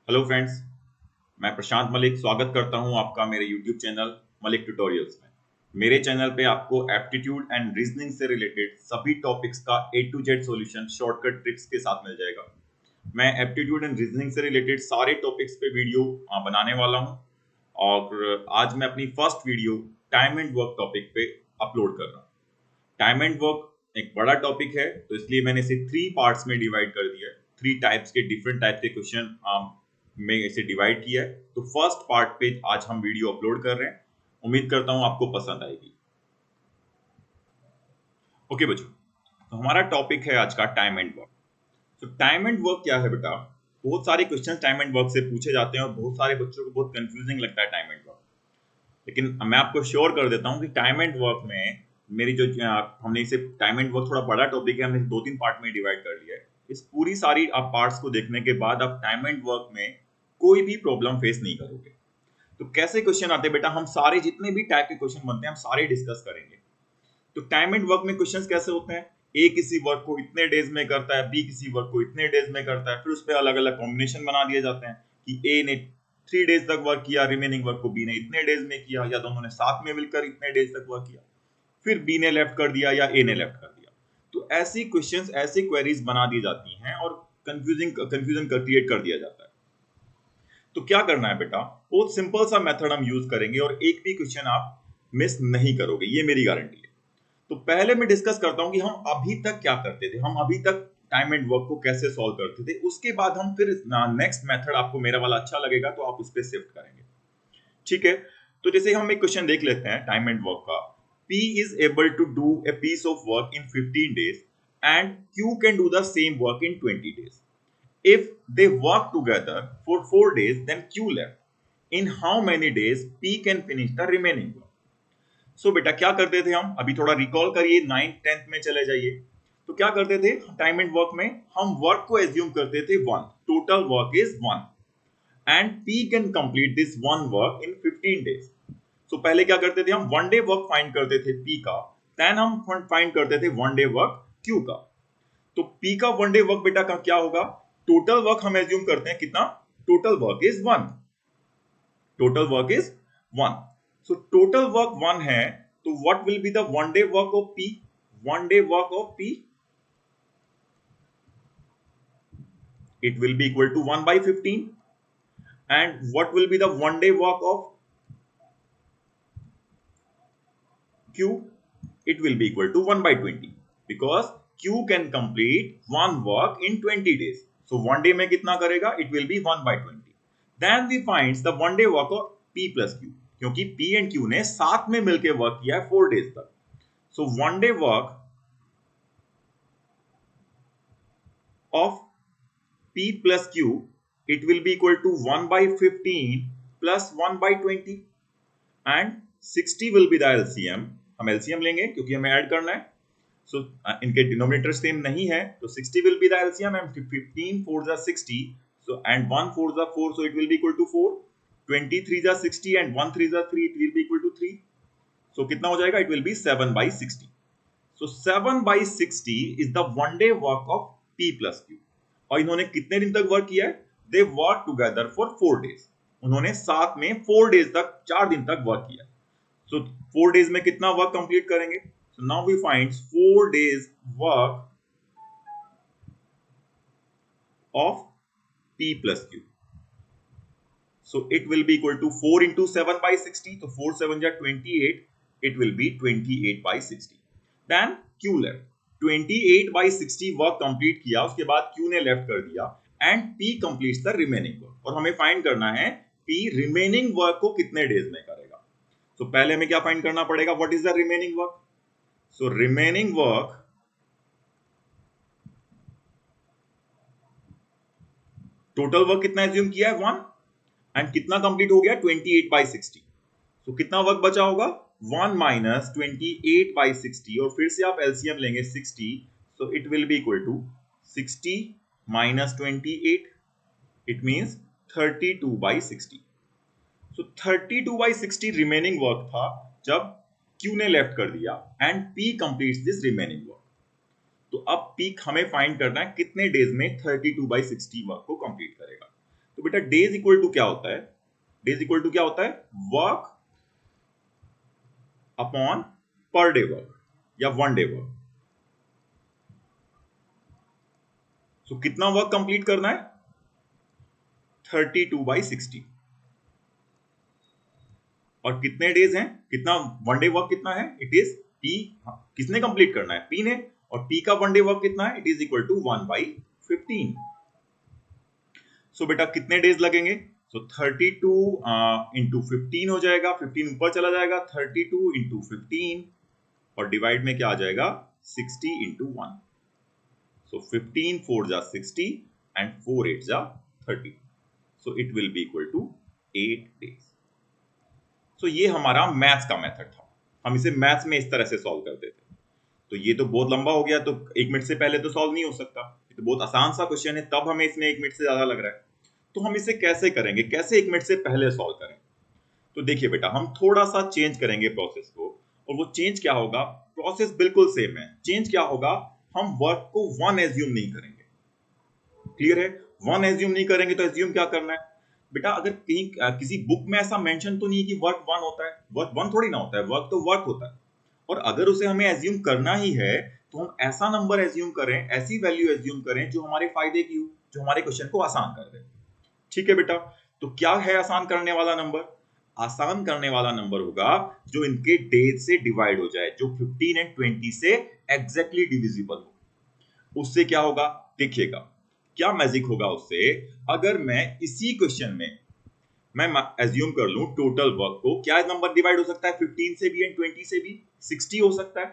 Hello friends, मैं प्रशांत मलिक स्वागत करता हूं आपका मेरे यूट्यूब चैनल मलिक ट्यूटोरियल्स में। मेरे चैनल पे आपको एप्टीट्यूड एंड रीजनिंग से रिलेटेड सभी टॉपिक्स का A to Z solution shortcut tricks के साथ मिल जाएगा। मैं एप्टीट्यूड एंड रीजनिंग से रिलेटेड सारे टॉपिक्स पे वीडियो बनाने वाला हूं और आज मैं अपनी first video time and work topic पे अपलोड कर रहा हूँ। टाइम एंड वर्क एक बड़ा टॉपिक है, तो इसलिए मैंने इसे 3 पार्ट्स में डिवाइड कर दिया है। 3 टाइप्स के डिफरेंट टाइप के क्वेश्चन में इसे डिवाइड किया है। तो फर्स्ट पार्ट पे आज हम वीडियो अपलोड कर रहे हैं। उम्मीद करता हूं आपको पसंद आएगी। ओके बच्चों, तो हमारा टॉपिक है आज का टाइम एंड वर्क। तो टाइम एंड वर्क क्या है बेटा? बहुत सारे क्वेश्चन टाइम एंड वर्क से पूछे जाते हैं और बहुत सारे बच्चों को बहुत कंफ्यूजिंग लगता है टाइम एंड वर्क। लेकिन मैं आपको श्योर कर देता हूं कि टाइम एंड वर्क में मेरी जो हमने इसे टाइम एंड वर्क थोड़ा बड़ा टॉपिक है, हमने 2-3 पार्ट में डिवाइड कर लिया है। इस पूरी सारी आप पार्ट्स को देखने के बाद आप टाइम एंड वर्क में कोई भी प्रॉब्लम फेस नहीं करोगे। तो कैसे क्वेश्चन आते हैं बेटा? हम सारे जितने भी टाइप के क्वेश्चन बनते हैं हम सारे डिस्कस करेंगे। तो टाइम एंड वर्क में क्वेश्चंस कैसे होते हैं? ए किसी वर्क को इतने डेज में करता है, बी किसी वर्क को इतने डेज में करता है, फिर उस पर अलग अलग कॉम्बिनेशन बना दिए जाते हैं कि ए ने 3 डेज तक वर्क किया, रिमेनिंग वर्क को बी ने इतने डेज में किया, या दोनों ने साथ में मिलकर इतने डेज तक वर्क किया, फिर बी ने लेफ्ट कर दिया या ए ने लेफ्ट कर दिया। तो ऐसी क्वेश्चंस, ऐसी क्वेरीज बना दी जाती हैं और कंफ्यूजन क्रिएट कर दिया जाता है। तो क्या करना है बेटा? बहुत सिंपल सा मेथड हम यूज करेंगे और एक भी क्वेश्चन आप मिस नहीं करोगे, ये मेरी गारंटी है। तो पहले मैं डिस्कस करता हूं कि हम अभी तक क्या करते थे, हम अभी तक टाइम एंड वर्क को कैसे सॉल्व करते थे। उसके बाद हम फिर नेक्स्ट मेथड, आपको मेरा वाला अच्छा लगेगा तो आप उस पर शिफ्ट करेंगे। ठीक है, तो जैसे हम एक क्वेश्चन देख लेते हैं टाइम एंड वर्क का। P is able to do a piece of work in 15 days and Q can do the same work in 20 days. If they work together for 4 days, then Q left. In how many days P can finish the remaining work? So बेटा क्या करते थे हम? अभी थोड़ा recall करिए, 9th-10th में चले जाइए। तो क्या करते थे टाइम एंड वर्क में? हम वर्क को एज्यूम करते थे 1, total work is 1 and P can complete this one work in 15 days. So पहले क्या करते थे हम? 1 डे वर्क फाइंड करते थे P का, देन हम फाइंड करते थे 1 डे वर्क Q का। तो P का 1 डे वर्क बेटा का क्या होगा? टोटल वर्क हम एज्यूम करते हैं कितना? Total work is 1। Total work is 1। So total work 1 है, तो what will be the 1 day work of P? 1 day work of P, it will be equal to 1 by 15. And what will be the 1 day work of Q? It will be equal to 1 by 20 because Q can complete one work in 20 days. So 1 day में कितना करेगा? It will be 1 by 20. Then we find the 1 day work of P plus Q, क्योंकि P and Q ने साथ में मिलकर work किया है 4 days तक। So 1 day work of P plus Q, it will be equal to 1 by 15 plus 1 by 20 and 60 will be the LCM. हम LCM लेंगे क्योंकि हमें ऐड करना है। So इनके डिनोमिनेटर सेम नहीं है, तो 60 will be the LCM and 15 4 जा 60, so and 1 4 जा 4, so it will be equal to 4, 23 जा 60 and 1 3 जा 3, it will be equal to 3, so कितना हो जाएगा? It will be 7 by 60. So 7 by 60 is the 1 day work of P plus Q. और इन्होंने कितने दिन तक वर्क किया है? They work together for 4 days. उन्होंने साथ में 4 days तक, 4 दिन तक वर्क किया। So 4 days में कितना वर्क कंप्लीट करेंगे? So now we find 4 days work of P plus Q. So it will be equal to 4 into 7 by 60. So 4 7 ja 28. It will be 28 by 60. Then Q left. 28 by 60 work complete किया, उसके बाद Q ने left कर दिया and P completes the remaining work. और हमें find करना है P रिमेनिंग वर्क को कितने डेज में करेगा। तो पहले हमें क्या फाइंड करना पड़ेगा? What is the remaining work? So remaining work total work कितना एज्यूम किया है? 1 एंड कितना कंप्लीट हो गया? 28 by 60। तो कितना वर्क बचा होगा? 1 minus 28 by 60 और फिर से आप एलसीएम लेंगे 60, so it will be equal to 60 minus 28, it means 32 by 60. So 32 by 60 remaining work था जब Q ने लेफ्ट कर दिया and P completes this remaining work. तो अब P हमें फाइंड करना है कितने डेज में 32 by 60 वर्क को कंप्लीट करेगा। तो बेटा डेज इक्वल टू क्या होता है? डेज इक्वल टू क्या होता है? वर्क अपॉन पर डे वर्क या वन डे वर्क। सो कितना वर्क कंप्लीट करना है? 32/60। और कितने डेज हैं? कितना वन डे वर्क कितना है? It is P. किसने कंप्लीट करना है? पी ने। और पी का वन डे वर्क कितना है? It is equal to 1/15। So बेटा कितने डेज लगेंगे? सो 32 इंटू 15 हो जाएगा, 15 ऊपर चला जाएगा, 32 इंटू 15 और डिवाइड में क्या आ जाएगा? 60 इंटू 1। सो 15 4 जा 60 एंड 4 8 जा 30। So it will be equal to 8 days. सो ये हमारा मैथ्स का मेथड था। हम इसे मैथ्स में इस तरह से सॉल्व करते थे। तो ये तो बहुत लंबा हो गया, तो 1 मिनट से पहले तो सॉल्व नहीं हो सकता। ये तो बहुत आसान सा क्वेश्चन है, तब हमें इसमें 1 मिनट से ज्यादा लग रहा है। तो हम इसे कैसे करेंगे? कैसे 1 मिनट से पहले सॉल्व करें? तो देखिए बेटा, हम थोड़ा सा चेंज करेंगे प्रोसेस को। और वो चेंज क्या होगा? प्रोसेस बिल्कुल सेम है। चेंज क्या होगा? हम वर्क को 1 एज्यूम नहीं करेंगे। क्लियर है? 1 एज्यूम नहीं करेंगे तो एज्यूम क्या करना है बेटा? अगर कहीं किसी बुक में ऐसा मेंशन तो नहीं है कि वर्क 1 होता है। वर्क 1 थोड़ी ना होता है, वर्क तो वर्क होता है। और अगर उसे हमें एज्यूम करना ही है तो हम ऐसा नंबर एज्यूम करें, ऐसी वैल्यू एज्यूम करें जो हमारे फायदे की हो, जो हमारे क्वेश्चन को आसान कर दे। ठीक है बेटा? तो क्या है आसान करने वाला नंबर? आसान करने वाला नंबर होगा जो इनके डेज से डिवाइड हो जाए, जो 15 एंड 20 से एग्जैक्टली डिविजिबल हो। उससे क्या होगा? देखिएगा क्या मैजिक होगा उससे। अगर मैं इसी क्वेश्चन में मैं एज्यूम कर लूं टोटल वर्क को, क्या नंबर डिवाइड हो सकता है 15 से भी एंड 20 से भी? 60 हो सकता है।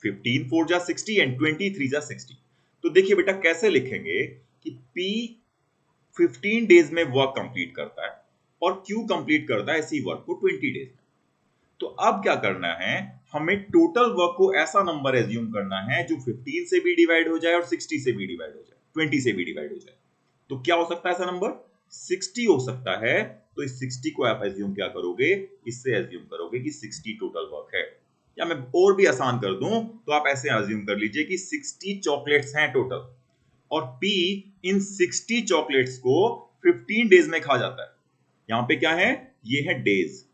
15 4 जा 60 एंड 20 3 जा 60। तो देखिए बेटा कैसे लिखेंगे कि P 15 डेज में वर्क कंप्लीट करता है और Q कंप्लीट करता है इसी वर्क को 20 डेज में। तो अब क्या करना है? हमें टोटल वर्क को ऐसा नंबर एज्यूम करना है जो 15 से भी डिवाइड हो जाए और 60 से भी डिवाइड हो जाए, 20 से भी डिवाइड हो जाए। तो क्या हो सकता है ऐसा नंबर? 60 हो सकता है। तो इस 60 को आप एज्यूम क्या करोगे? इससे एज्यूम करोगे कि 60 टोटल वर्क है। या मैं और भी आसान कर दूं तो आप ऐसे एज्यूम कर लीजिए कि 60 चॉकलेट्स हैं टोटल और P इन 60 चॉकलेट्स को 15 डेज में खा जाता है। यहां पे क्या है? ये है डेज।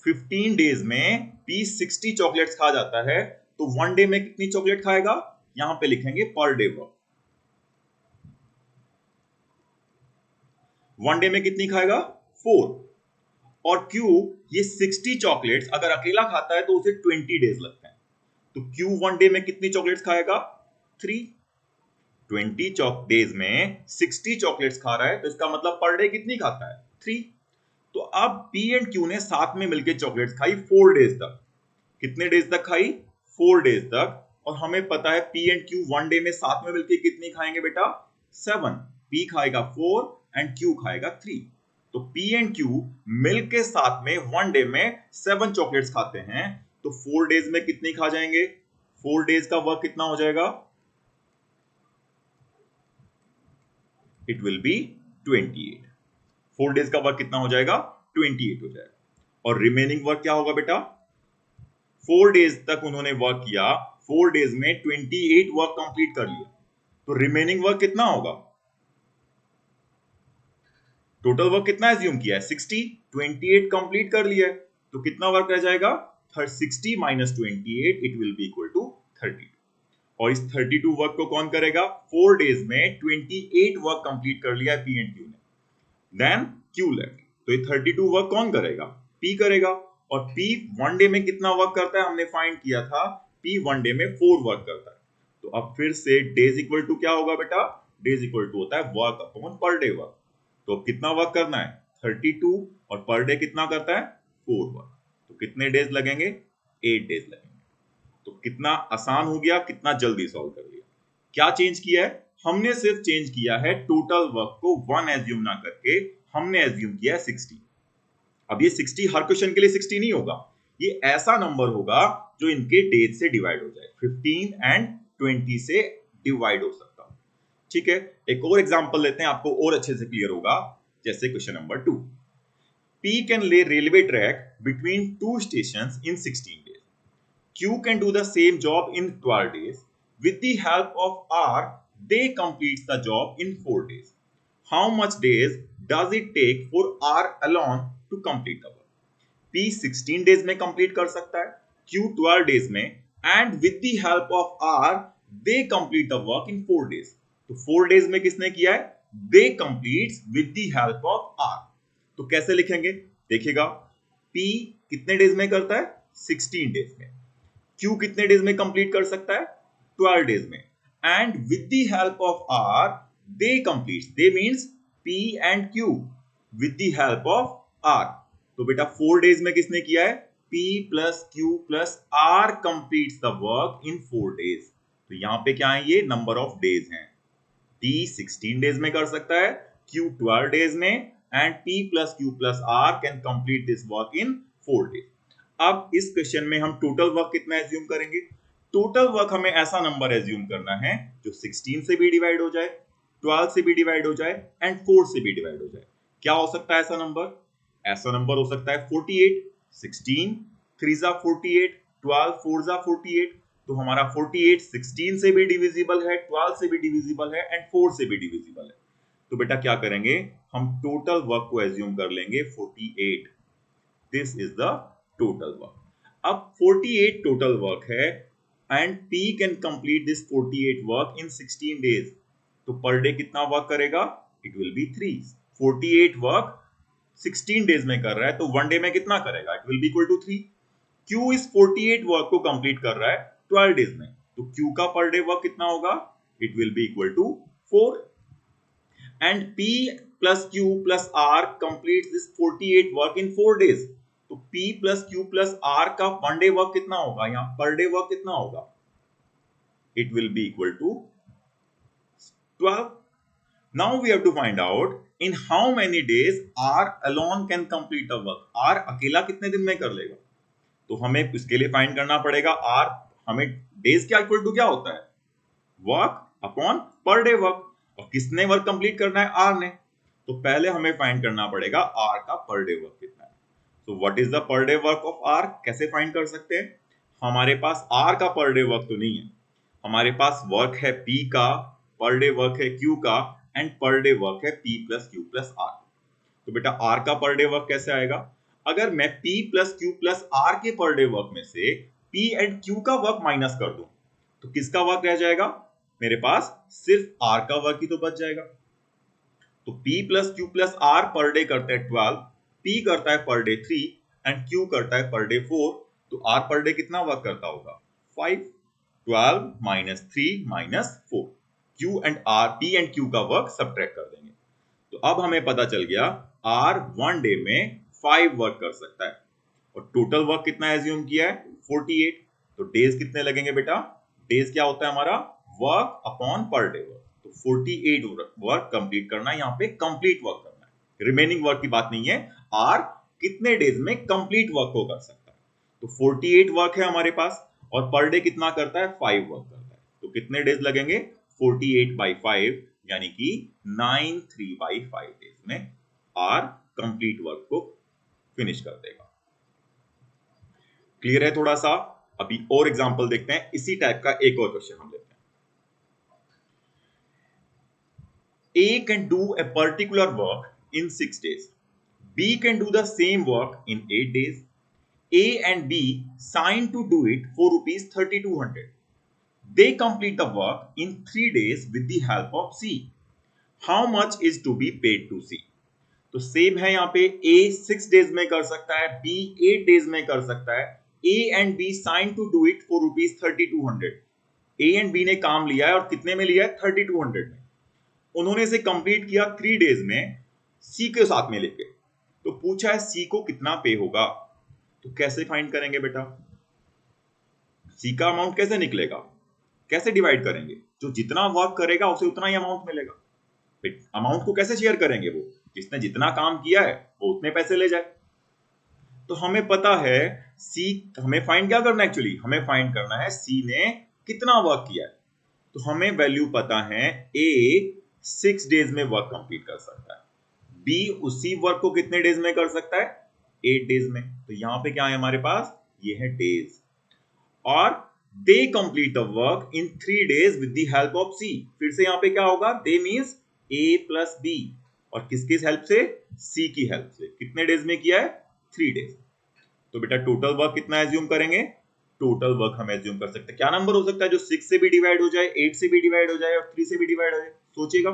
15 डेज में P 60 चॉकलेट्स खा जाता है, तो वन डे में कितनी चॉकलेट खाएगा? यहां पे लिखेंगे पर डे वर्क। वन डे में कितनी खाएगा? 4। और Q ये 60 चॉकलेट्स अगर अकेला खाता है तो उसे 20 डेज लगते हैं। तो Q वन डे में कितनी चॉकलेट्स खाएगा? 3। 20 डेज में 60 चॉकलेट्स खा रहा है तो इसका मतलब पर डे कितनी खाता है? 3। तो अब P एंड Q ने साथ में मिलकर चॉकलेट्स खाई 4 डेज तक। कितने डेज तक खाई? 4 डेज तक। और हमें पता है P and Q one day में साथ में मिलकर कितनी खाएंगे बेटा? 7। P खाएगा 4 एंड Q खाएगा 3। तो P एंड Q मिलके साथ में वन डे में 7 चॉकलेट्स खाते हैं, तो 4 डेज में कितनी खा जाएंगे? 4 डेज का वर्क कितना हो जाएगा? It will B 28। 4 डेज का वर्क कितना हो जाएगा? 28 हो जाएगा। और रिमेनिंग वर्क क्या होगा बेटा? 4 डेज तक उन्होंने वर्क किया, 4 डेज में 28 वर्क कंप्लीट कर लिया, तो रिमेनिंग वर्क कितना होगा? टोटल वर्क कितना एज्यूम किया है? 60। 28 कंप्लीट कर लिया है, तो कितना वर्क रह जाएगा? 60 minus 28 it will be equal to 32। और इस 32 वर्क को कौन करेगा? 4 डेज में 28 वर्क कंप्लीट कर लिया है P एंड Q ने, देन Q लेफ्ट। तो ये 32 वर्क कौन करेगा? P करेगा। और P वन डे में कितना वर्क करता है हमने फाइंड किया था, P वन डे में 4 वर्क करता है। तो अब फिर से डेज इक्वल टू क्या होगा बेटा? डेज इक्वल टू होता है वर्क अपॉन पर डे वर्क। तो कितना वर्क करना है? 32। और पर डे कितना करता है? 4 वर्क। तो कितने डेज लगेंगे? 8 डेज लगेंगे। तो कितना आसान हो गया, कितना जल्दी सॉल्व कर लिया। क्या चेंज किया है? हमने सिर्फ चेंज किया है टोटल वर्क को 1 एज्यूम ना करके हमने एज्यूम किया है 60। अब ये 60 हर क्वेश्चन के लिए 60 नहीं होगा, ये ऐसा नंबर होगा जो इनके डेज से डिवाइड हो जाए, 15 एंड 20 से डिवाइड हो सकता है। ठीक है, एक और एग्जांपल लेते हैं, आपको और अच्छे से क्लियर होगा। जैसे question number 2, P can lay railway track between two stations in 16 days. Q can do the same job in 12 days. With the help of R, they completes the job in 4 days. How much days does it take for R alone to complete the work? P 16 days में complete कर सकता है, Q 12 days में, and with the help of R they complete the work in 4 days. तो 4 days में किसने किया है? They completes with the help of R। तो कैसे लिखेंगे? देखिएगा, P कितने डेज में करता है? 16 डेज में। Q कितने डेज में कंप्लीट कर सकता है? 12 डेज में। And with the help of R they completes, they means P and Q, with the help of R। तो बेटा 4 डेज में किसने किया है? P plus Q plus R completes the work in 4 days. तो यहां पे क्या है? ये नंबर ऑफ डेज हैं। P 16 डेज में कर सकता है, Q 12 डेज में, and P plus Q plus R can complete this work in 4 days. अब इस क्वेश्चन में हम टोटल वर्क कितना एज्यूम करेंगे? टोटल वर्क हमें ऐसा नंबर एज्यूम करना है जो 16 से भी डिवाइड हो जाए, 12 से भी डिवाइड हो जाए, एंड 4 से भी डिवाइड हो जाए। क्या हो सकता है ऐसा नंबर? ऐसा नंबर हो सकता है 48, 16 3 जा 48, 12 4 जा 48। तो हमारा 48 16 से भी डिविजिबल है, 12 से भी डिविजिबल है, एंड 4 से भी डिविजिबल है। तो बेटा क्या करेंगे? हम टोटल वर्क को एज्यूम कर लेंगे 48। This is the total work. अब 48 टोटल वर्क है, and P can complete this 48 work in 16 days. तो पर डे कितना वर्क करेगा? It will B 3। 48 work 16 days में कर रहा है, तो वन डे में कितना करेगा? It will be equal to 3। Q इस 48 वर्क को कंप्लीट कर रहा है 12 डेज में, तो Q का पर डे वर्क कितना होगा? It will be equal to 4। And P plus Q plus R complete this 48 work in 4 days. तो P plus Q plus R का वन डे वर्क कितना होगा? यहाँ पर डे वर्क कितना होगा? It will be equal to 12। Now we have to find out in how many days R alone can complete the work. R अकेला कितने दिन में कर लेगा? तो हमें इसके लिए फाइंड करना पड़ेगा R। हमें डेज क्या इक्वल टू क्या होता है? वर्क अपॉन पर डे वर्क। और किसने वर्क कंप्लीट करना है? R ने। तो पहले हमें फाइंड करना पड़ेगा R का पर डे वर्क कितना है। तो व्हाट इज द पर डे वर्क ऑफ R? कैसे फाइंड कर सकते हैं? हमारे पास R का पर डे वर्क तो नहीं है, हमारे पास वर्क है P का, पर डे वर्क है Q का, एंड पर डे वर्क है P plus Q plus R। तो बेटा R का पर डे वर्क कैसे आएगा? अगर मैं P plus Q plus R के पर डे वर्क में से P एंड Q का वर्क माइनस कर दूं, तो किसका वर्क रह जाएगा? मेरे पास सिर्फ R का वर्क ही तो बच जाएगा। तो P plus Q plus R per day करता है 12, P करता है पर डे 3, एंड Q करता है पर डे 4। तो R पर डे कितना वर्क करता होगा? 5। 12 minus 3 minus 4। Q and R, P and Q का वर्क सबट्रैक्ट कर देंगे। तो अब हमें पता चल गया R वन डे में 5 वर्क कर सकता है, और टोटल वर्क कितना एज्यूम किया है? 48। तो डेज कितने लगेंगे बेटा? डेज क्या होता है हमारा? वर्क अपॉन पर डे वर्क। तो 48 वर्क कंप्लीट करना है, यहाँ पे कंप्लीट वर्क करना है, रिमेनिंग वर्क की बात नहीं है। R कितने डेज में कंप्लीट वर्क को कर सकता है? तो 48 वर्क है हमारे पास, और पर डे कितना करता है? 5 वर्क करता है। तो कितने डेज लगेंगे? 48 बाई 5, यानी कि 93 बाई 5 डेज में R कंप्लीट वर्क को फिनिश कर देगा। क्लियर है थोड़ा सा? अभी और एग्जांपल देखते हैं, इसी टाइप का एक और क्वेश्चन हम लेते हैं। A can do a particular work in 6 days. B can do the same work in 8 days. A and B signed to do it for rupees 3200. They complete the work in 3 days with the help of C. How much is to be paid to C? तो same है यहाँ पे, A 6 days में कर सकता है, B 8 days में कर सकता है। A and B signed to do it for rupees 3200. A and B ने काम लिया है, और कितने में लिया है? 3200 में। उन्होंने इसे कंप्लीट किया 3 डेज में C के साथ में लेके। तो पूछा है C को कितना पे होगा। तो कैसे फाइंड करेंगे बेटा? C का अमाउंट कैसे निकलेगा? कैसे डिवाइड करेंगे? जो जितना वर्क करेगा उसे उतना ही अमाउंट मिलेगा। अमाउंट को कैसे शेयर करेंगे? वो जिसने जितना काम किया है वो उतने पैसे ले जाए। तो हमें पता है C, हमें फाइंड क्या करना है? एक्चुअली हमें फाइंड करना है C ने कितना वर्क किया है। तो हमें वैल्यू पता है, A 6 डेज में वर्क कंप्लीट कर सकता है, B उसी वर्क को कितने डेज में कर सकता है? 8 डेज में। तो यहां पे क्या है हमारे पास? ये है डेज। और दे complete the work in 3 days with the help of C। फिर से यहां पे क्या होगा? दे मींस A प्लस B। और किसकी हेल्प से? सी की हेल्प से। कितने डेज में किया है? 3 डेज। तो बेटा टोटल वर्क कितना एज्यूम करेंगे? टोटल वर्क हम एज्यूम कर सकते हैं क्या नंबर हो सकता है जो 6 से भी डिवाइड हो जाए, 8 से भी डिवाइड हो जाए और 3 से भी डिवाइड हो जाए? सोचिएगा।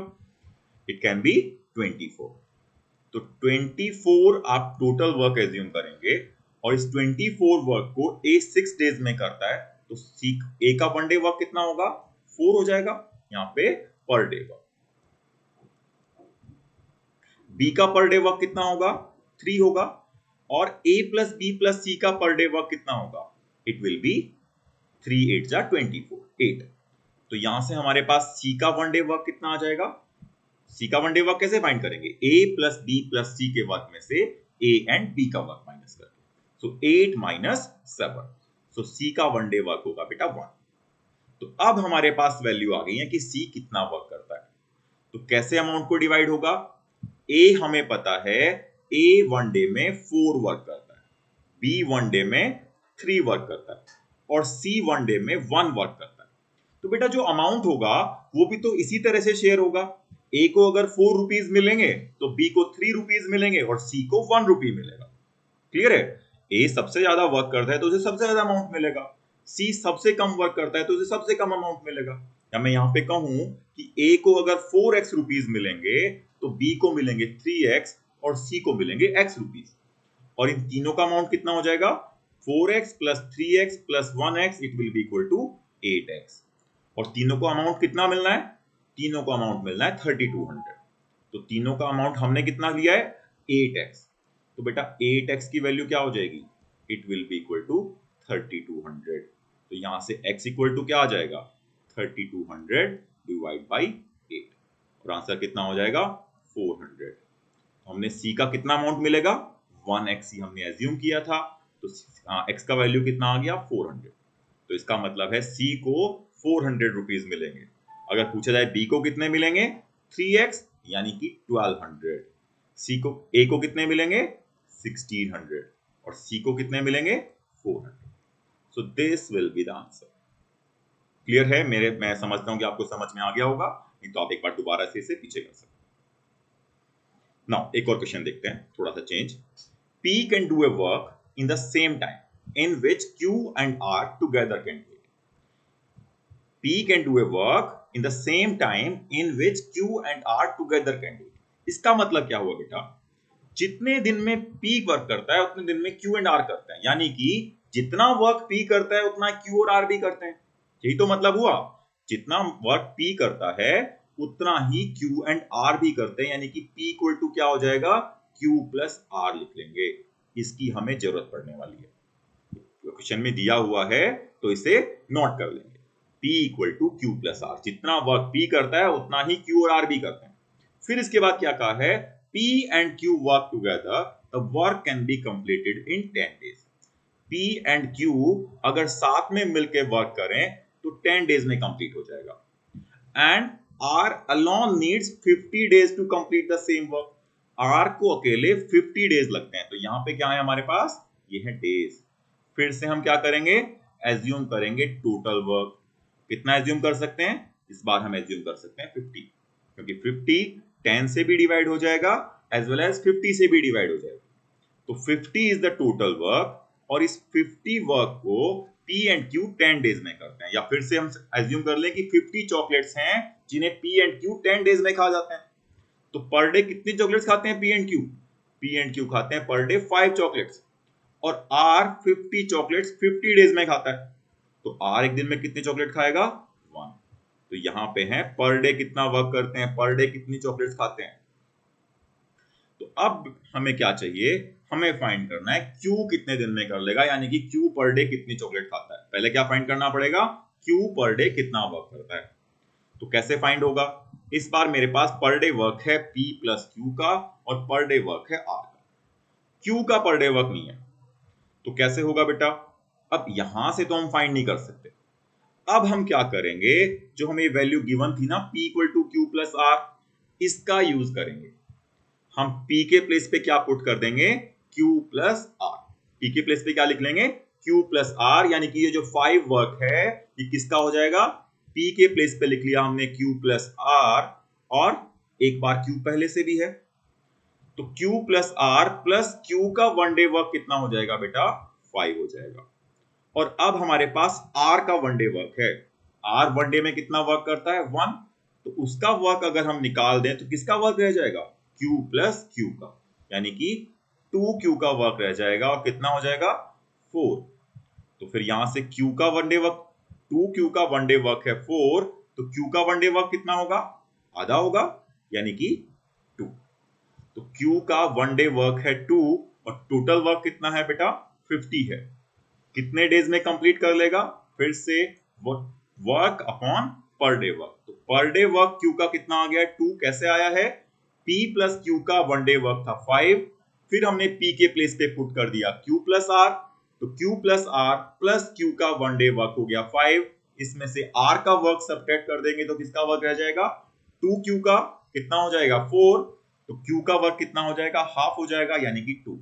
It can be 24। तो 24 आप टोटल वर्क एज्यूम करेंगे और इस 24 वर्क को ए 6 डेज में करता है, तो सी ए का वन डे वर्क कितना होगा? 4 हो जाएगा यहाँ पे पर डे वर्क। बी का पर डे वर्क कितना होगा? 3 होगा। और a प्लस बी प्लस सी का पर डे वर्क कितना होगा? इट विल बी 3 8 जा 24, 8। तो यहां से हमारे पास सी का वन डे वर्क कितना आ जाएगा? सी का वन डे वर्क कैसे फाइंड करेंगे? a प्लस बी प्लस सी के वर्क में से a एंड b का वर्क माइनस करके। सो 8 माइनस 7। सो सी का वन डे वर्क होगा बेटा 1। तो अब हमारे पास वैल्यू आ गई है कि सी कितना वर्क करता है। तो कैसे अमाउंट को डिवाइड होगा? ए हमें पता है ए वन डे में 4 वर्क करता है, बी वन डे में 3 वर्क करता है और सी वन डे में 1 वर्क करता है। तो बेटा जो अमाउंट होगा वो भी तो इसी तरह से शेयर होगा। ए को अगर 4 रुपीज मिलेंगे तो बी को 3 रुपीज मिलेंगे और सी को 1 रुपी मिलेगा। क्लियर है? ए सबसे ज्यादा वर्क करता है तो उसे सबसे ज्यादा अमाउंट मिलेगा, सी सबसे कम वर्क करता है तो उसे सबसे कम अमाउंट मिलेगा। या मैं यहाँ पे कहूं कि ए को अगर 4x रुपीज मिलेंगे तो बी को मिलेंगे 3x और सी को मिलेंगे x रुपीज। और इन तीनों का अमाउंट कितना हो जाएगा? 4x plus 3x plus 1x it will be equal to 8x। और तीनों को अमाउंट कितना मिलना है? तीनों को अमाउंट मिलना है 3200। तो तीनों का अमाउंट हमने कितना लिया है? 8x। तो बेटा 8x की वैल्यू क्या हो जाएगी? It will be equal to 3200। तो यहां से x इक्वल टू क्या आ जाएगा? 3200 डिवाइड बाई 8 और आंसर कितना हो जाएगा? 400। तो हमने c का कितना अमाउंट मिलेगा? 1x ही हमने एज्यूम किया था, तो x का वैल्यू कितना आ गया? 400। तो इसका मतलब है c को 400 रुपीज मिलेंगे। अगर पूछा जाए b को कितने मिलेंगे? 3x यानी कि 1200। c को a को कितने मिलेंगे? 1600 और c को कितने मिलेंगे? 400। So this will be the answer. Clear है? मैं समझता हूं कि आपको समझ में आ गया होगा, नहीं तो आप एक बार दोबारा से इसे पीछे कर सकते हैं। नाउ एक और क्वेश्चन देखते हैं, थोड़ा सा change. P can do a work in the same time in which Q and R together can do it. P can do a work in the same time in which Q and R together can do it. इसका मतलब क्या हुआ बेटा? जितने दिन में P work करता है उतने दिन में Q and R करते हैं, यानी कि जितना वर्क P करता है उतना Q और R भी करते हैं। यही तो मतलब हुआ, जितना वर्क P करता है उतना ही Q and R भी करते हैं, यानी कि P इक्वल टू क्या हो जाएगा? Q प्लस R लिख लेंगे। इसकी हमें जरूरत पड़ने वाली है, क्वेश्चन में दिया हुआ है तो इसे नोट कर लेंगे। P equal to Q plus R, जितना वर्क P करता है उतना ही Q और R भी करते हैं। फिर इसके बाद क्या कहा है? P and Q work together, the work can be completed in 10 days. P and Q अगर साथ में मिलकर वर्क करें तो 10 डेज में कंप्लीट हो जाएगा। And R alone needs 50 days to complete the same work. R को अकेले 50 डेज लगते हैं। तो यहाँ पे क्या है हमारे पास? ये है डेज। फिर से हम क्या करेंगे? एज्यूम करेंगे टोटल वर्क। कितना एज्यूम कर सकते हैं? इस बार हम एज्यूम कर सकते हैं 50, क्योंकि 50 10 से भी डिवाइड हो जाएगा एज वेल एज 50 से भी डिवाइड हो जाएगा। तो 50 इज द टोटल वर्क और इस 50 वर्क को P एंड Q 10 डेज में करते हैं। या फिर से हम एज्यूम कर लें कि 50 चॉकलेट्स हैं जिन्हें P एंड Q 10 डेज में खा जाते हैं। तो पर डे कितनी चॉकलेट्स खाते हैं P and Q? P and Q खाते हैं पर डे 5 चॉकलेट्स और R 50 चॉकलेट्स 50 डेज में खाता है। तो R एक दिन में कितनी चॉकलेट खाएगा? 1। तो यहाँ पे है पर डे कितना वर्क करते हैं, पर डे कितनी चॉकलेट्स खाते हैं। तो अब हमें क्या चाहिए? हमें फाइंड करना है Q कितने दिन में कर लेगा, यानी कि Q पर डे कितनी चॉकलेट खाता है। पहले क्या फाइंड करना पड़ेगा? Q पर डे कितना वर्क करता है। तो कैसे फाइंड होगा? इस बार मेरे पास पर डे वर्क है P प्लस Q का और पर डे वर्क है R का। Q का पर डे वर्क नहीं है, तो कैसे होगा बेटा? अब यहां से तो हम फाइंड नहीं कर सकते। अब हम क्या करेंगे? जो हमें वैल्यू गिवन थी ना P equal to Q plus R, इसका यूज करेंगे। हम P के प्लेस पे क्या पुट कर देंगे? Q plus R। P के प्लेस पे क्या लिख लेंगे? Q प्लस R, यानी कि ये जो 5 वर्क है ये किसका हो जाएगा? P के प्लेस पे लिख लिया हमने Q प्लस R और एक बार Q पहले से भी है तो Q plus R plus Q का वन डे वर्क कितना हो जाएगा बेटा? 5 हो जाएगा। और अब हमारे पास R का वन डे वर्क है। R वन डे में कितना वर्क करता है? 1। तो उसका वर्क अगर हम निकाल दें तो किसका वर्क रह जाएगा? Q प्लस Q का, यानी कि 2Q का वर्क रह जाएगा और कितना हो जाएगा? 4। तो फिर यहां से Q का वन डे वर्क, 2Q का वन डे वर्क है 4, तो Q का वन डे वर्क कितना होगा? आधा होगा, यानी कि 2। तो Q का वन डे वर्क है 2 और टोटल वर्क कितना है बेटा? 50 है। कितने डेज में कंप्लीट कर लेगा? फिर से वर्क अपॉन पर डे वर्क। तो पर डे वर्क Q का कितना आ गया? 2 कैसे आया है? P प्लस Q का वन डे वर्क था 5, फिर हमने P के प्लेस पे पुट कर दिया Q प्लस R, तो Q plus R plus Q का वन डे वर्क हो गया 5। इसमें से R का वर्क सबट्रैक्ट कर देंगे तो किसका वर्क रह जाएगा? 2Q का कितना हो जाएगा? 4। तो Q का वर्क कितना हो जाएगा? हाफ हो जाएगा, यानी कि 2।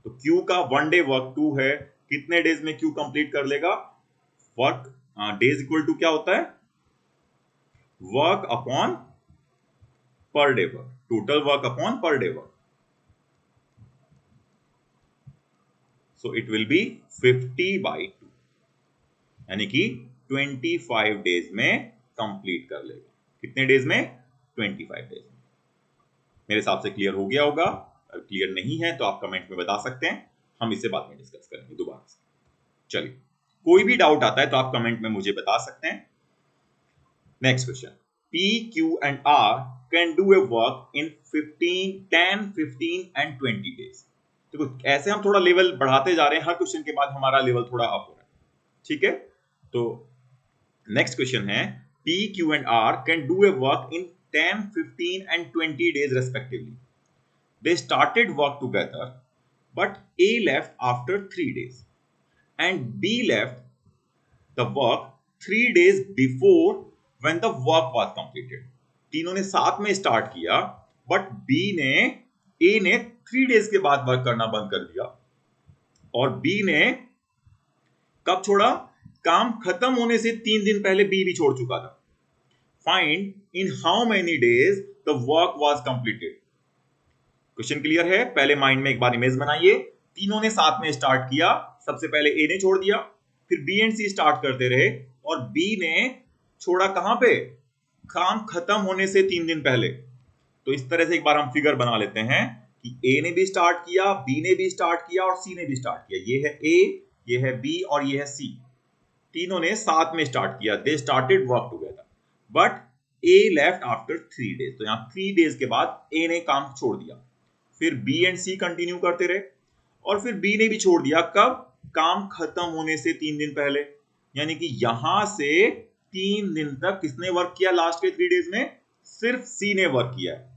तो Q का वन डे वर्क 2 है। कितने डेज में Q कंप्लीट कर लेगा? वर्क डेज इक्वल टू क्या होता है? वर्क अपॉन पर day work, total work upon पर day work. So it will B 50/2, यानी कि 25 डेज में कंप्लीट कर लेगा। कितने डेज में? 25 डेज में। मेरे हिसाब से क्लियर हो गया होगा। अगर क्लियर नहीं है तो आप कमेंट में बता सकते हैं, हम इसे बाद में डिस्कस करेंगे दोबारा से। चलिए, कोई भी डाउट आता है तो आप कमेंट में मुझे बता सकते हैं। Next question, P, Q and R can do a work in 15, 10, 15 and 20 days। देखो ऐसे हम थोड़ा लेवल बढ़ाते जा रहे हैं, हर क्वेश्चन के बाद हमारा लेवल थोड़ा अप हो रहा है, ठीक है। तो नेक्स्ट क्वेश्चन है, P, Q and R can do a work in 10, 15 and 20 days respectively. They started work together, but A left after 3 days and B left the work 3 days before when the work was completed। तीनों ने साथ में start किया, but A ने 3 days के बाद work करना बंद कर दिया और B ने कब छोड़ा? काम खत्म होने से 3 दिन पहले B भी छोड़ चुका था। Find in how many days the work was completed. Question clear है? पहले माइंड में एक बार इमेज बनाइए। तीनों ने साथ में स्टार्ट किया, सबसे पहले A ने छोड़ दिया, फिर B एंड C स्टार्ट करते रहे और B ने छोड़ा कहां पे? काम खत्म होने से 3 दिन पहले। तो इस तरह से एक बार हम फिगर बना लेते हैं कि A ने भी स्टार्ट किया, B ने भी स्टार्ट किया और C ने भी स्टार्ट किया। ये है A, ये है B और ये है C। तीनों ने साथ में स्टार्ट किया। They started work together, but A left after 3 days. तो यहाँ 3 डेज के बाद A ने काम छोड़ दिया, फिर B एंड C कंटिन्यू करते रहे और फिर B ने भी छोड़ दिया। कब? काम खत्म होने से 3 दिन पहले, यानी कि यहां से 3 दिन तक किसने वर्क किया? लास्ट के 3 डेज में सिर्फ C ने वर्क किया है।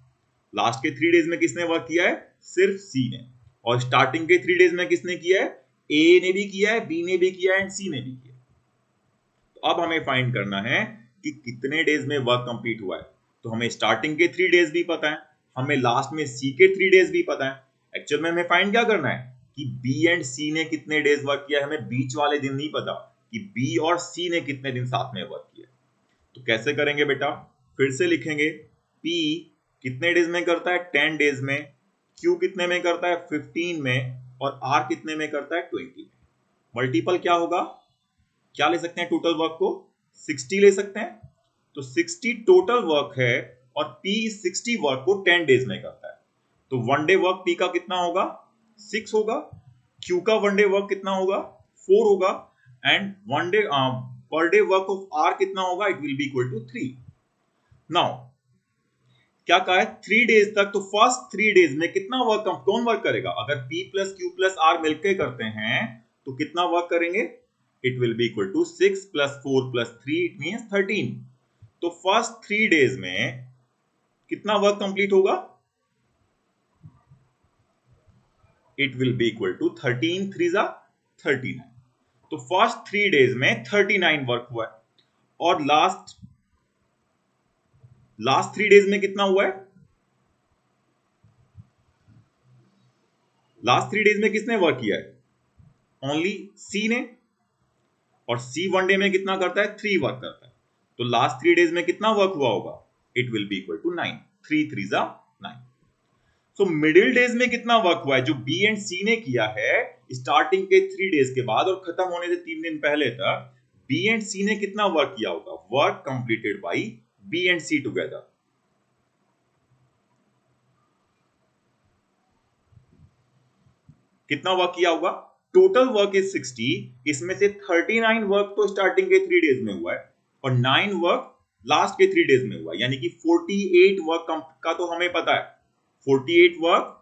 लास्ट के 3 डेज में किसने वर्क किया है? सिर्फ C ने। और स्टार्टिंग के 3 डेज में किसने किया है? A ने भी किया है, B ने भी किया है एंड C ने भी किया। तो अब हमें फाइंड करना है कि कितने डेज में वर्क कंप्लीट हुआ है। तो हमें स्टार्टिंग के 3 डेज भी पता है, हमें लास्ट में C के 3 डेज भी पता है। एक्चुअल में हमें फाइंड क्या करना है कि B एंड C ने कितने डेज वर्क किया है। हमें बीच वाले दिन नहीं पता कि B और C ने कितने दिन साथ में वर्क किया। तो कैसे करेंगे बेटा? फिर से लिखेंगे, P कितने डेज में करता है? 10 डेज में। Q कितने में करता है? 15 में। और R कितने में करता है? 20 में। मल्टीपल क्या होगा? क्या ले सकते हैं टोटल वर्क को? 60 ले सकते हैं। तो 60 टोटल वर्क है और P 60 वर्क को 10 डेज में करता है। तो वन डे वर्क P का कितना होगा? 6 होगा। Q का वन डे वर्क कितना होगा? 4 होगा। And one day per day work of R कितना होगा? It will be equal to 3। Now क्या कहा है? 3 डेज तक। तो फर्स्ट 3 डेज में कितना वर्क कौन वर्क करेगा? अगर P plus Q plus R मिलकर करते हैं तो कितना वर्क करेंगे? It will be equal to 6 plus 4 plus 3, it means 13। तो फर्स्ट 3 डेज में कितना वर्क कंप्लीट होगा? It will be equal to 13 3 जा 39। तो फर्स्ट 3 डेज में 39 वर्क हुआ है। और लास्ट 3 डेज में कितना हुआ है? लास्ट 3 डेज में किसने वर्क किया है? ओनली C ने। और C वन डे में कितना करता है? 3 वर्क करता है। तो लास्ट 3 डेज में कितना वर्क हुआ होगा? It will be equal to 9। 3 3 जा 9। सो मिडिल डेज में कितना वर्क हुआ है जो बी एंड सी ने किया है स्टार्टिंग के 3 डेज के बाद और खत्म होने से 3 दिन पहले तक, बी एंड सी ने कितना वर्क किया होगा? Work completed by B and C together. कितना वर्क किया होगा? टोटल वर्क इज 60, इसमें से 39 वर्क तो स्टार्टिंग के 3 डेज में हुआ है और 9 वर्क लास्ट के 3 डेज में हुआ है, यानी कि 48 वर्क का तो हमें पता है। 48 वर्क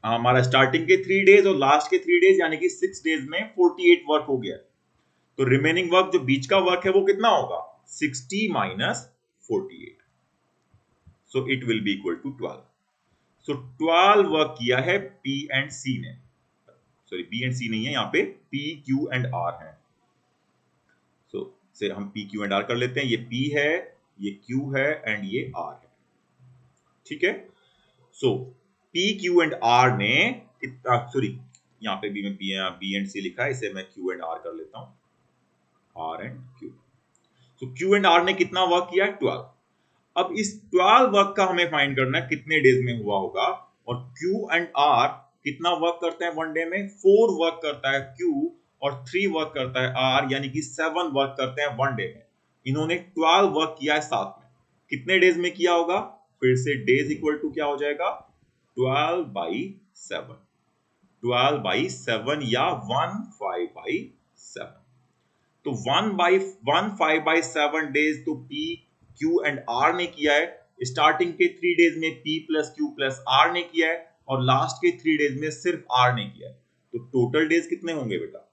हमारा स्टार्टिंग के 3 डेज और लास्ट के 3 डेज यानी कि 6 डेज में 48 वर्क हो गया। तो रिमेनिंग वर्क जो बीच का वर्क है वो कितना होगा? 60 minus 48, so it will be equal to 12। So 12 work किया है पी एंड सी ने, सॉरी बी एंड सी नहीं है, यहाँ पे पी क्यू एंड आर है। सो से हम पी क्यू एंड आर कर लेते हैं, ये पी है, ये क्यू है एंड ये आर है, ठीक है। सो पी क्यू एंड आर ने कितना, सॉरी यहाँ पे भी मैं बी एंड सी लिखा है, इसे मैं क्यू एंड आर कर लेता हूं, R and Q. So Q and R ने कितना वर्क किया? 12। अब इस 12 वर्क का हमें फाइंड करना है कितने डेज में हुआ होगा, और क्यू एंड आर कितना वर्क करते हैं वन डे में? 4 वर्क करता है क्यू और 3 वर्क करता है आर, यानी कि 7 वर्क करते हैं वन डे में। इन्होंने 12 वर्क किया है साथ में, कितने डेज में किया होगा? फिर से डेज इक्वल टू क्या हो जाएगा? 12 बाई 7, 12 बाई 7 या 15 बाई 7। तो 15 बाई 7 डेज तो पी क्यू एंड आर ने किया है, स्टार्टिंग के 3 डेज में P plus Q plus R ने किया है और लास्ट के 3 डेज में सिर्फ आर ने किया है। तो टोटल डेज कितने होंगे बेटा?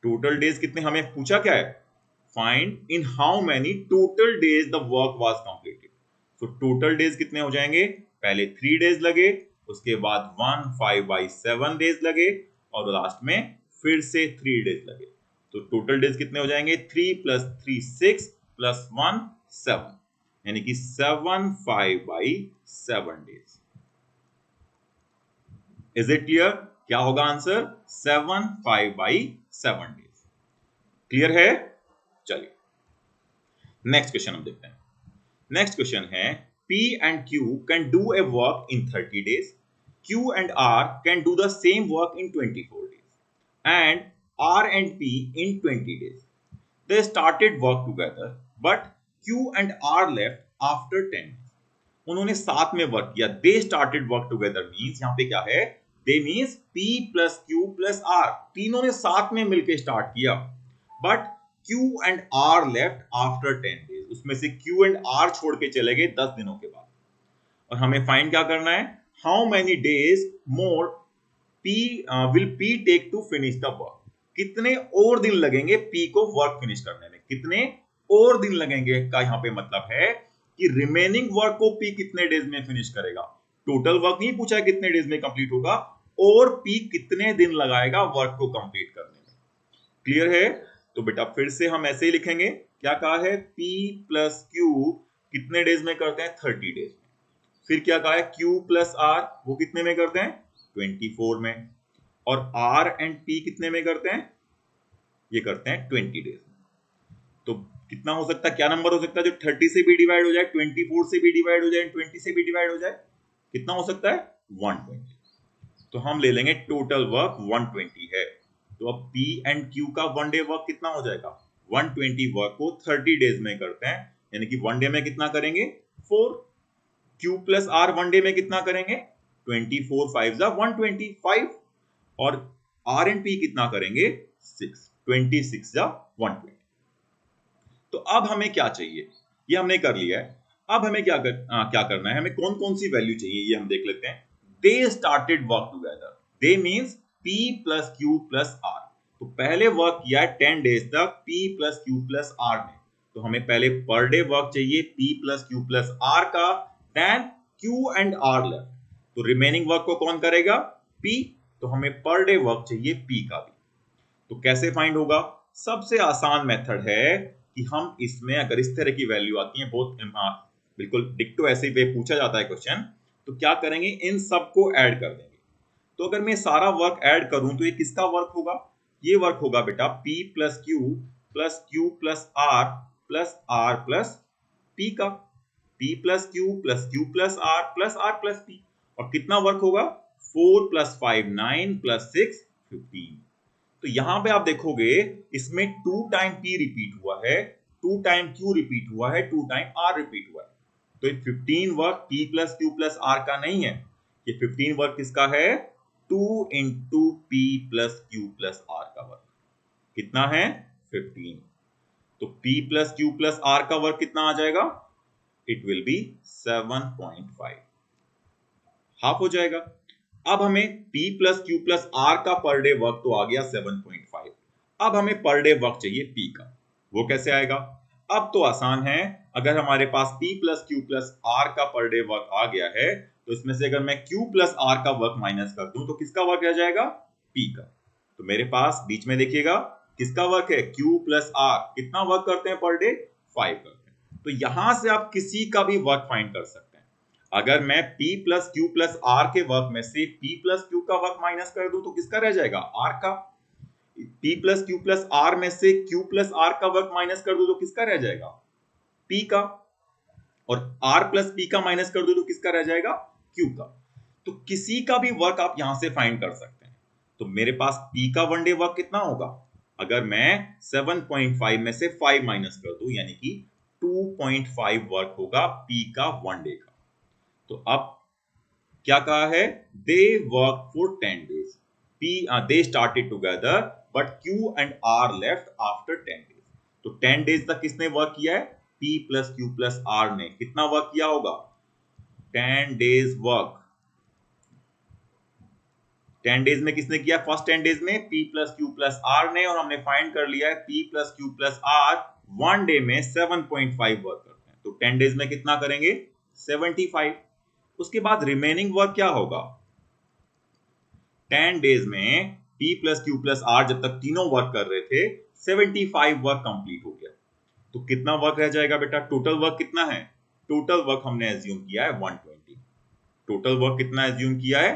टोटल डेज कितने हमें पूछा क्या है? Find in how many total days the work was completed. तो टोटल डेज कितने हो जाएंगे? पहले 3 डेज लगे, उसके बाद 15 बाई 7 डेज लगे और लास्ट में फिर से 3 डेज लगे। तो टोटल डेज कितने हो जाएंगे? 3 प्लस 3 6 प्लस 1 7, यानी कि 75 by 7 days. Is it clear? क्या होगा आंसर? 75 by 7 days. क्लियर है? चलिए नेक्स्ट क्वेश्चन हम देखते हैं। नेक्स्ट क्वेश्चन है P and Q can do a work in 30 days. Q and R can do the same work in 24 days. And R and P in 20 days. They started work together, but Q and R left after 10 days. उन्होंने साथ में work किया। They started work together means यहाँ पे क्या है? They means P plus Q plus R. तीनों ने साथ में मिलकर स्टार्ट किया। But Q and R left after 10 days. उसमें से Q and R छोड़ के चले गए 10 दिनों के बाद। और हमें फाइंड क्या करना है? How many days more will P take to finish the work? कितने और दिन लगेंगे P को वर्क फिनिश करने में? कितने और दिन लगेंगे का यहाँ पे मतलब है कि रिमेनिंग वर्क को P कितने डेज में फिनिश करेगा। टोटल वर्क नहीं पूछा है कितने डेज में कंप्लीट होगा, और P कितने दिन लगाएगा वर्क को कंप्लीट करने में। क्लियर है? तो बेटा फिर से हम ऐसे ही लिखेंगे, क्या कहा है? P प्लस Q कितने डेज में करते हैं? 30 डेज में। फिर क्या कहा है? Q प्लस R वो कितने में करते हैं? 24 में। और R एंड P कितने में करते हैं? ये करते हैं 20 डेज में। तो कितना हो सकता है? क्या नंबर हो सकता है जो 30 से भी डिवाइड हो जाए, 24 से भी डिवाइड हो जाए, 20 से भी डिवाइड हो जाए? कितना हो सकता है? 120। तो हम ले लेंगे टोटल वर्क 120 है। तो अब P एंड Q का वन डे वर्क कितना हो जाएगा? 120 वर्क को 30 डेज में करते हैं, यानी कि वन डे में कितना करेंगे? 4। Q plus R one day में कितना करेंगे? 24 5 125। और R एंड P कितना करेंगे? 6। 26 120। तो अब हमें क्या चाहिए? ये हमने कर लिया है। अब हमें क्या करना है? हमें कौन कौन सी वैल्यू चाहिए ये हम देख लेते हैं। They started work together. They means P plus Q plus R। तो पहले वर्क किया है 10 डेज तक P plus Q plus R ने। तो हमें पहले पर डे वर्क चाहिए P plus Q plus R का, then Q and R left. तो रिमेनिंग वर्क को कौन करेगा? P। तो हमें पर डे वर्क चाहिए P का भी। तो कैसे फाइंड होगा? सबसे आसान मेथड है कि हम इसमें अगर इस तरह की वैल्यू आती है, बहुत बिल्कुल डिक्टो ऐसे ही पूछा जाता है क्वेश्चन, तो क्या करेंगे? इन सबको ऐड कर देंगे। तो अगर मैं सारा वर्क ऐड करूं तो ये किसका वर्क होगा? ये वर्क होगा बेटा P plus Q plus Q plus R plus R plus P का। P plus Q plus R plus P। और कितना वर्क होगा? 4 प्लस 5 9 प्लस 6 15। तो यहां पे आप देखोगे इसमें 2 टाइम P रिपीट हुआ है, 2 टाइम Q रिपीट हुआ है, 2 टाइम R रिपीट हुआ है। तो ये 15 work P plus Q plus R का नहीं है, ये 15 वर्क किसका है? 2 into P plus Q plus R का वर्क। कितना है? 15। तो P plus Q plus R का वर्क कितना आ जाएगा? इट विल बी 7.5, हाफ हो जाएगा। अब हमें P plus Q plus R का पर डे वर्क तो आ गया 7.5। अब हमें पर डे वर्क चाहिए P का, वो कैसे आएगा? अब तो आसान है, अगर हमारे पास P plus Q plus R का पर डे वर्क आ गया है तो इसमें से अगर मैं Q प्लस R का वर्क माइनस कर दूं तो किसका वर्क रह जाएगा? P का। तो मेरे पास बीच में देखिएगा किसका वर्क है? Q plus R। कितना वर्क करते हैं पर डे? 5 करते हैं। तो यहां से आप किसी का भी वर्क फाइंड कर सकते हैं। अगर मैं P plus Q plus R के वर्क में से P प्लस Q का वर्क माइनस कर दूं तो किसका रह जाएगा? R का। P plus Q plus R में से Q प्लस R का वर्क माइनस कर दूं तो किसका रह जाएगा? P का। और R प्लस P का माइनस कर दूं तो किसका रह जाएगा? Q का। तो किसी का भी वर्क आप यहां से फाइंड कर सकते हैं। तो मेरे पास P का वन डे वर्क कितना होगा? अगर मैं 7.5 में से 5 माइनस कर दूं यानी कि 2.5 वर्क होगा P का वन डे का। तो अब क्या कहा है? They work for 10 days. They started together but Q and R left after 10 days. तो 10 डेज तक किसने वर्क किया है? P plus Q plus R ने। कितना वर्क किया होगा? 10 डेज वर्क। 10 डेज में किसने किया? फर्स्ट 10 डेज में P plus Q plus R ने। और हमने फाइंड कर लिया है P plus Q plus R one day में 7.5 वर्क करते हैं। तो 10 डेज में कितना करेंगे? 75। उसके बाद रिमेनिंग वर्क क्या होगा? 10 डेज में P plus Q plus R जब तक तीनों वर्क कर रहे थे 75 वर्क कंप्लीट हो गया। तो कितना वर्क रह जाएगा बेटा? टोटल वर्क कितना है? टोटल वर्क हमने एज्यूम किया है 120। टोटल वर्क कितना एज्यूम किया है?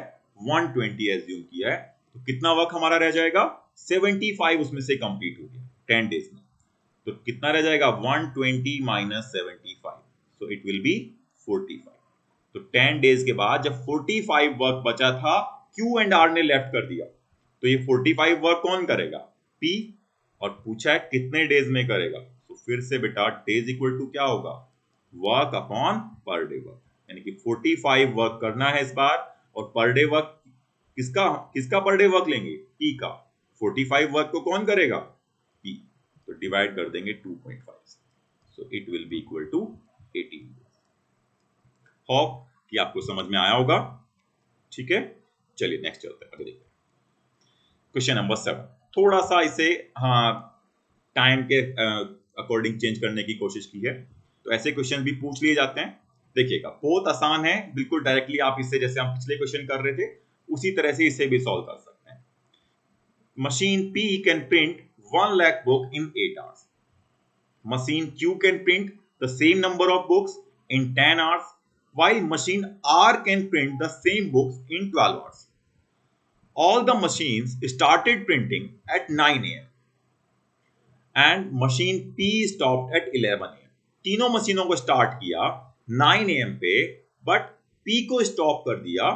120 एज्यूम किया है। तो कितना वर्क हमारा रह जाएगा? 75 उसमें से कंप्लीट हो गया 10 डेज में। तो कितना रह जाएगा? 120 minus 75, so it will B 45। तो 10 डेज के बाद जब 45 वर्क बचा था Q एंड R ने लेफ्ट कर दिया, तो ये 45 वर्क कौन करेगा? P। और पूछा है कितने डेज में करेगा, तो फिर से बेटा डेज इक्वल टू क्या होगा? वर्क अपॉन पर डे वर्क। यानी कि 45 वर्क करना है इस बार, और पर डे वर्क किसका किसका पर डे वर्क लेंगे? P का। 45 वर्क को कौन करेगा? P। तो डिवाइड कर देंगे 2.5 से, so it will be equal to 18। Hope कि आपको समझ में आया होगा। ठीक है, चलिए नेक्स्ट चलते हैं, आगे देखते हैं। Question number 7। थोड़ा सा इसे टाइम के अकॉर्डिंग चेंज करने की कोशिश की है, तो ऐसे क्वेश्चन भी पूछ लिए जाते हैं। देखिएगा बहुत आसान है, बिल्कुल डायरेक्टली आप इससे जैसे हम पिछले क्वेश्चन कर रहे थे उसी तरह से इसे भी सॉल्व कर सकते हैं। Machine P can print 1 lakh book in 8 hours. Machine Q can print the same number of books in 10 hours, while machine R can print the same books in 12 hours. All the machines started printing at 9 a.m. and machine P stopped at 11 a.m. तीनों मशीनों को start किया 9 a.m. पे, but P को stop कर दिया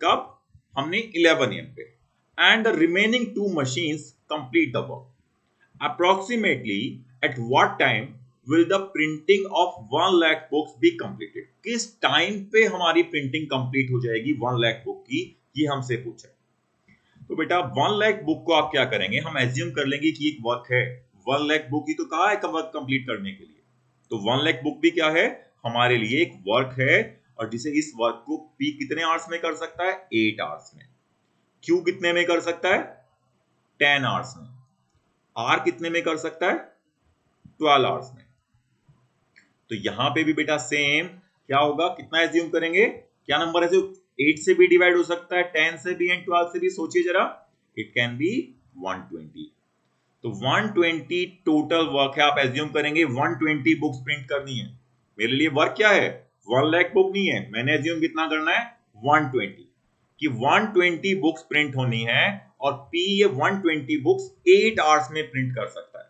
कब? हमने 11 a.m. पे। And the remaining two machines complete the work. Approximately at what time will the printing of 1 lakh books be completed? किस टाइम पे हमारी प्रिंटिंग कंप्लीट हो जाएगी 1 लाख बुक की, ये हमसे पूछा। तो बेटा 1 लाख बुक को आप क्या करेंगे? हम एज्यूम कर लेंगे कि एक वर्क है, 1 लाख बुक ही तो कहा है वर्क कंप्लीट करने के लिए। तो 1 लाख बुक भी क्या है? हमारे लिए एक वर्क है, और जिसे इस वर्क को P कितने आवर्स में कर सकता है? 8 आवर्स में। Q कितने में कर सकता है? 10 आवर्स में। R कितने में कर सकता है? 12 आवर्स में। तो यहां पे भी बेटा सेम क्या होगा? कितना एज्यूम करेंगे? क्या नंबर है जो 8 से भी डिवाइड हो सकता है, 10 से भी एंड 12 से भी? सोचिए जरा, इट कैन बी 120। तो 120 टोटल वर्क है। आप एज्यूम करेंगे 120 बुक्स प्रिंट करनी है। मेरे लिए वर्क क्या है? 1 लाख बुक नहीं है, मैंने एज्यूम कितना करना है? 120, कि 120 बुक्स प्रिंट होनी है, और P ये 120 बुक्स 8 आवर्स में प्रिंट कर सकता है।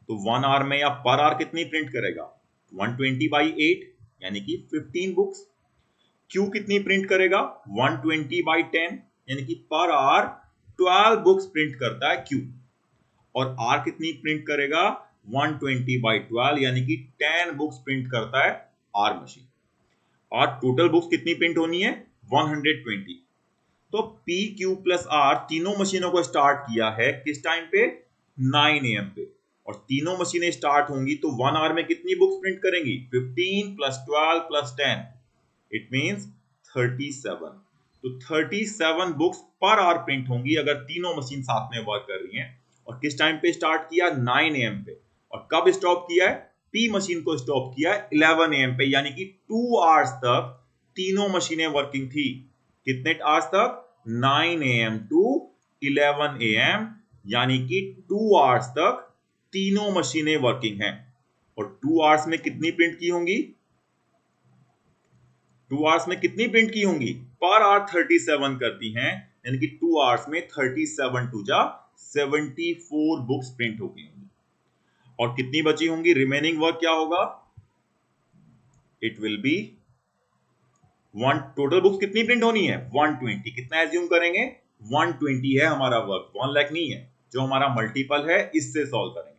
तो 1 आवर में या पर आवर कितनी प्रिंट करेगा? 120 बाई 8, यानी कि 15 बुक्स। Q कितनी प्रिंट करेगा 120/10 यानी कि पर आवर 12 बुक्स प्रिंट करता है Q। और R कितनी प्रिंट करेगा 120/12 यानी कि 10 बुक्स प्रिंट करता है R मशीन। और टोटल बुक्स कितनी प्रिंट होनी है 120। तो P, Q प्लस R तीनों मशीनों को स्टार्ट किया है किस टाइम पे 9 AM पे। और तीनों मशीनें स्टार्ट होंगी तो 1 आवर में कितनी बुक्स प्रिंट करेंगी 15 + 12 + 10 इट मींस 37। तो 37 बुक्स पर आवर प्रिंट होंगी अगर तीनों मशीन साथ में वर्क कर रही हैं। और किस टाइम पे स्टार्ट किया 9 AM पे। और कब स्टॉप किया है P मशीन को स्टॉप किया है 11 AM पे यानी कि 2 आवर्स तक तीनों मशीनें वर्किंग थी। कितने आवर्स तक 9 AM टू 11 AM यानी कि 2 आवर्स तक तीनों मशीनें वर्किंग हैं। और 2 आवर्स में कितनी प्रिंट की होंगी 2 आवर्स में कितनी प्रिंट की होंगी पर आवर 37 करती हैं यानी कि 2 आवर्स में 37 टू जा 74 बुक्स प्रिंट हो गई होंगी। और कितनी बची होंगी रिमेनिंग वर्क क्या होगा it will B one. Total books कितनी प्रिंट होनी है 120। कितना एज्यूम करेंगे 120 है हमारा वर्क 1 लाख नहीं है जो हमारा मल्टीपल है इससे सॉल्व करेंगे।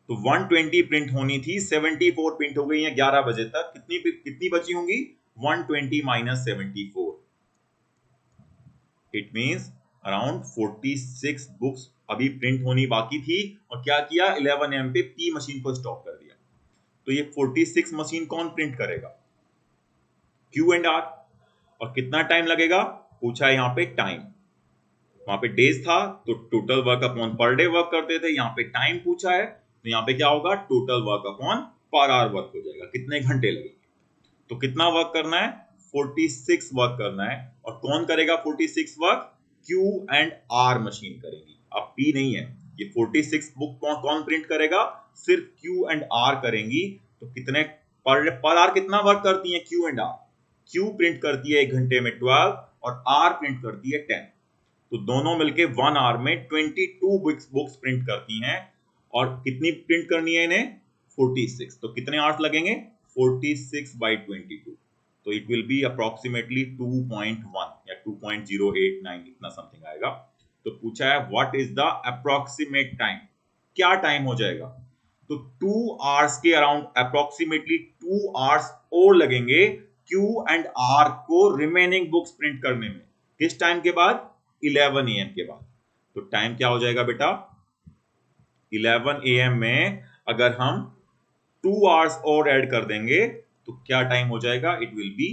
तो 120 प्रिंट होनी थी 74 प्रिंट हो गई है 11 बजे तक। कितनी बची होंगी 120 - 74 इट मींस अराउंड 46 बुक्स अभी प्रिंट होनी बाकी थी। और क्या किया 11 AM पे P मशीन को स्टॉप कर दिया। तो ये 46 मशीन कौन प्रिंट करेगा Q एंड R। और कितना टाइम लगेगा पूछा है यहाँ पे टाइम। वहां पे डेज था तो टोटल वर्क अपॉन पर डे वर्क करते थे। यहाँ पे टाइम पूछा है तो यहाँ पे क्या होगा total work upon per hour work हो जाएगा कितने घंटे लगेंगे। तो कितना वर्क करना है 46 वर्क करना है। और कौन करेगा 46 work Q and R machine करेगी अब P नहीं है। ये 46 बुक कौन प्रिंट करेगा सिर्फ Q एंड R करेंगी। तो कितने पर आवर कितना वर्क करती है Q and R। Q print करती है 1 घंटे में 12 और R प्रिंट करती है 10। तो दोनों मिलके 1 आवर में 22 बुक्स प्रिंट करती हैं। और कितनी प्रिंट करनी है इन्हें 46। तो कितने आवर्स लगेंगे 46/22। तो इट विल बी अप्रोक्सीमेटली 2.1 या 2.089 इतना समथिंग आएगा। तो पूछा है what is the approximate time क्या टाइम हो जाएगा। तो 2 आवर्स के अराउंड अप्रोक्सीमेटली 2 आवर्स और लगेंगे Q एंड R को रिमेनिंग बुक्स प्रिंट करने में। किस टाइम के बाद 11 AM के बाद। तो टाइम क्या हो जाएगा बेटा 11 AM में अगर हम 2 आवर्स और ऐड कर देंगे तो क्या टाइम हो जाएगा it will B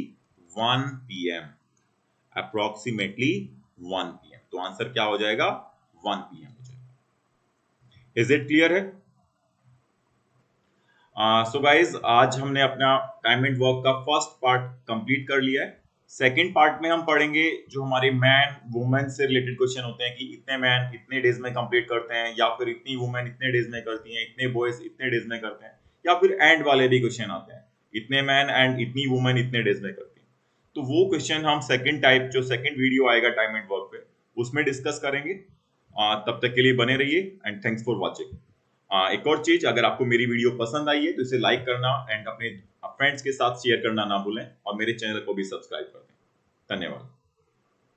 1 PM approximately 1 PM। तो आंसर क्या हो जाएगा 1 PM हो जाएगा। इज इट क्लियर है। सो गाइज आज हमने अपना टाइम एंड वर्क का फर्स्ट पार्ट कंप्लीट कर लिया है। सेकंड पार्ट में हम पढ़ेंगे जो हमारे मैन वुमेन से रिलेटेड क्वेश्चन होते हैं कि इतने मैन इतने डेज में कंप्लीट करते हैं या फिर इतनी वुमेन इतने डेज में करती हैं इतने बॉयज इतने डेज में करते हैं या फिर एंड वाले भी क्वेश्चन आते हैं इतने मैन एंड इतनी वुमेन इतने डेज में करती हैं। तो वो क्वेश्चन हम सेकंड टाइप जो सेकंड वीडियो आएगा टाइम एंड वर्क पे उसमें डिस्कस करेंगे। तब तक के लिए बने रहिए एंड थैंक्स फॉर वॉचिंग। एक और चीज अगर आपको मेरी वीडियो पसंद आई है तो इसे लाइक करना एंड अपने फ्रेंड्स के साथ शेयर करना ना भूलें और मेरे चैनल को भी सब्सक्राइब कर दें। धन्यवाद।